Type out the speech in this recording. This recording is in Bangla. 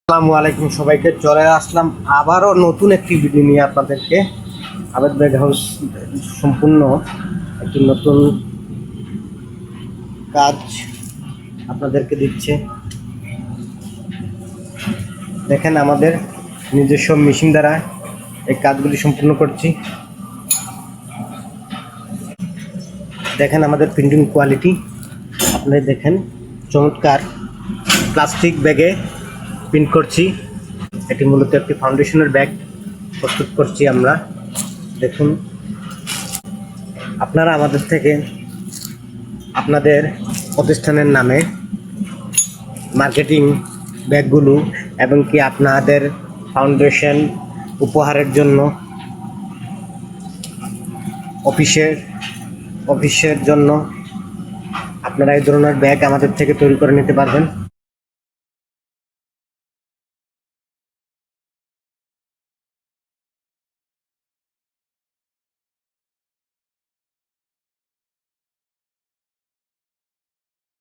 আসসালামু আলাইকুম সবাইকে, চলে আসলাম আবারও নতুন একটি ভিডিও নিয়ে আপনাদেরকে। আবেদ ব্যাগ হাউস সম্পূর্ণ একটি নতুন কাজ আপনাদেরকে দিচ্ছে। দেখেন, আমাদের নিজস্ব মেশিন দ্বারা এই কাজগুলি সম্পূর্ণ করছি। দেখেন আমাদের প্রিন্টিং কোয়ালিটি, আপনারা দেখেন চমৎকার। প্লাস্টিক ব্যাগে প্রিন্ট করছি। এটি মূলত একটি ফাউন্ডেশনের ব্যাগ প্রস্তুত করছি আমরা। দেখুন, আপনারা আমাদের থেকে আপনাদের প্রতিষ্ঠানের নামে মার্কেটিং ব্যাগগুলো এবং কি আপনাদের ফাউন্ডেশন উপহারের জন্য অফিসের জন্য আপনারা এই ধরনের ব্যাগ আমাদের থেকে তৈরি করে নিতে পারবেন।